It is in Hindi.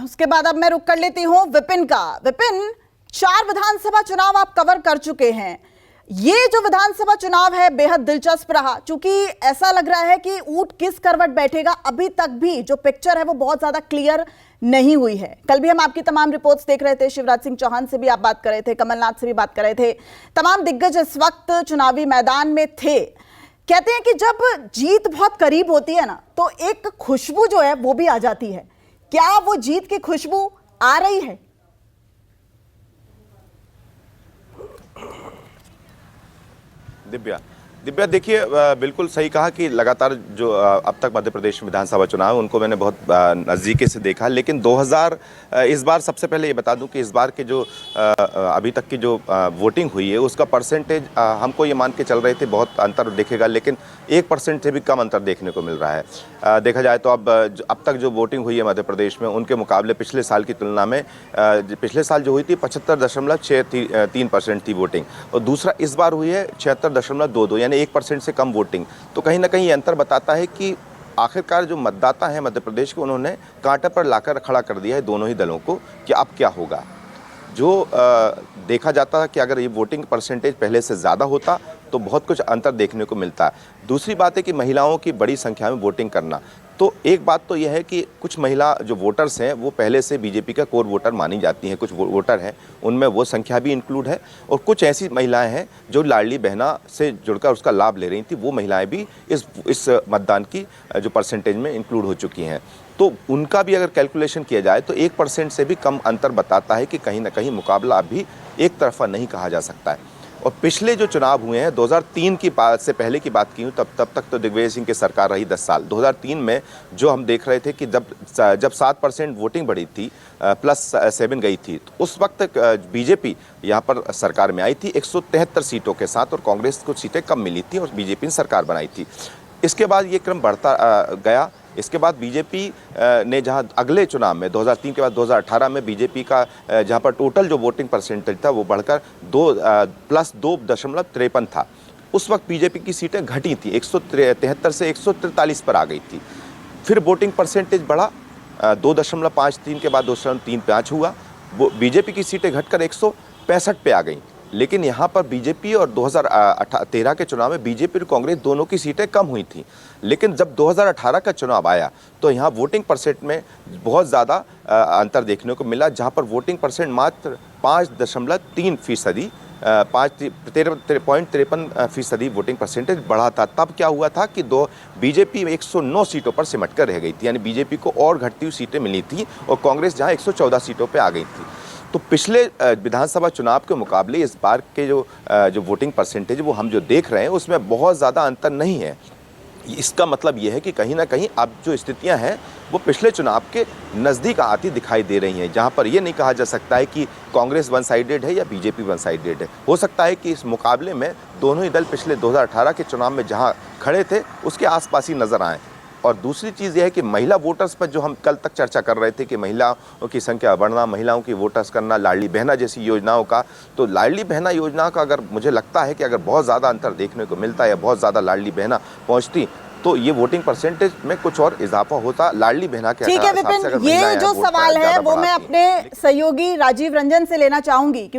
उसके बाद अब मैं रुक कर लेती हूं विपिन का। विपिन, 4 विधानसभा चुनाव आप कवर कर चुके हैं। ये जो विधानसभा चुनाव है बेहद दिलचस्प रहा, क्योंकि ऐसा लग रहा है कि ऊंट किस करवट बैठेगा अभी तक भी जो पिक्चर है वो बहुत ज्यादा क्लियर नहीं हुई है। कल भी हम आपकी तमाम रिपोर्ट्स देख रहे थे, शिवराज सिंह चौहान से भी आप बात कर रहे थे, कमलनाथ से भी बात कर रहे थे, तमाम दिग्गज इस वक्त चुनावी मैदान में थे। कहते हैं कि जब जीत बहुत करीब होती है ना, तो एक खुशबू जो है वो भी आ जाती है। क्या वो जीत की खुशबू आ रही है? दिव्या दिव्या देखिए, बिल्कुल सही कहा कि लगातार जो अब तक मध्य प्रदेश विधानसभा चुनाव उनको मैंने बहुत नज़दीकी से देखा, लेकिन 2000 इस बार सबसे पहले ये बता दूं कि इस बार के जो अभी तक की जो वोटिंग हुई है उसका परसेंटेज हमको ये मान के चल रहे थे बहुत अंतर दिखेगा, लेकिन 1% से भी कम अंतर देखने को मिल रहा है। देखा जाए तो अब तक जो वोटिंग हुई है मध्य प्रदेश में उनके मुकाबले पिछले साल की तुलना में पिछले साल जो हुई थी 75.63% थी वोटिंग, और दूसरा इस बार हुई है 76.22, यानी 1% से कम वोटिंग। तो कहीं ना कहीं ये अंतर बताता है कि आखिरकार जो मतदाता हैं मध्य प्रदेश के, उन्होंने कांटे पर लाकर खड़ा कर दिया है दोनों ही दलों को कि अब क्या होगा। जो देखा जाता है कि अगर ये वोटिंग परसेंटेज पहले से ज़्यादा होता तो बहुत कुछ अंतर देखने को मिलता है। दूसरी बात है कि महिलाओं की बड़ी संख्या में वोटिंग करना, तो एक बात तो यह है कि कुछ महिला जो वोटर्स हैं वो पहले से बीजेपी का कोर वोटर मानी जाती हैं, कुछ वोटर हैं उनमें वो संख्या भी इंक्लूड है, और कुछ ऐसी महिलाएं हैं जो लाडली बहना से जुड़कर उसका लाभ ले रही थी, वो महिलाएं भी इस मतदान की जो परसेंटेज में इंक्लूड हो चुकी हैं। तो उनका भी अगर कैलकुलेशन किया जाए तो 1% से भी कम अंतर बताता है कि कहीं ना कहीं मुकाबला अभी एक तरफा नहीं कहा जा सकता है। और पिछले जो चुनाव हुए हैं 2003 की बात से पहले की बात की हूँ, तब तक तो दिग्विजय सिंह की सरकार रही 10 साल। 2003 में जो हम देख रहे थे कि जब 7% वोटिंग बढ़ी थी, +7 गई थी, तो उस वक्त बीजेपी यहाँ पर सरकार में आई थी 173 सीटों के साथ, और कांग्रेस को सीटें कम मिली थी और बीजेपी ने सरकार बनाई थी। इसके बाद ये क्रम बढ़ता गया। इसके बाद बीजेपी ने जहां अगले चुनाव में 2003 के बाद 2018 में बीजेपी का जहां पर टोटल जो वोटिंग परसेंटेज था वो बढ़कर +2.53 था। उस वक्त बीजेपी की सीटें घटी थी, 173 से 143 पर आ गई थी। फिर वोटिंग परसेंटेज बढ़ा, 2.53 के बाद 2.35 हुआ, वो बीजेपी की सीटें घटकर 165 पे आ गई। लेकिन यहाँ पर बीजेपी और 2013 के चुनाव में बीजेपी और कांग्रेस दोनों की सीटें कम हुई थी, लेकिन जब 2018 का चुनाव आया तो यहाँ वोटिंग परसेंट में बहुत ज़्यादा अंतर देखने को मिला, जहाँ पर वोटिंग परसेंट मात्र 5.3%, 13.53% वोटिंग परसेंटेज बढ़ा था। तब क्या हुआ था कि बीजेपी 109 सीटों पर सिमट कर रह गई थी, यानी बीजेपी को और घटती हुई सीटें मिली थी, और कांग्रेस जहाँ 114 सीटों पर आ गई थी। तो पिछले विधानसभा चुनाव के मुकाबले इस बार के जो वोटिंग परसेंटेज वो हम जो देख रहे हैं उसमें बहुत ज़्यादा अंतर नहीं है। इसका मतलब ये है कि कहीं ना कहीं अब जो स्थितियां हैं वो पिछले चुनाव के नज़दीक आती दिखाई दे रही हैं, जहां पर ये नहीं कहा जा सकता है कि कांग्रेस वन साइडेड है या बीजेपी वन साइडेड है। हो सकता है कि इस मुकाबले में दोनों ही दल पिछले 2018 के चुनाव में जहां खड़े थे उसके आसपास ही नज़र आएँ। और दूसरी चीज़ यह है कि महिला वोटर्स पर जो हम कल तक चर्चा कर रहे थे कि महिलाओं की संख्या बढ़ना, महिलाओं की वोटर्स करना, लाडली बहना जैसी योजनाओं का, तो लाडली बहना योजना का अगर मुझे लगता है कि अगर बहुत ज़्यादा अंतर देखने को मिलता है या बहुत ज़्यादा लाडली बहना पहुंचती तो ये वोटिंग परसेंटेज में कुछ और इजाफा होता लाडली बहना के। ठीक है विपिन, ये जो सवाल है वो मैं अपने सहयोगी राजीव रंजन से लेना चाहूंगी।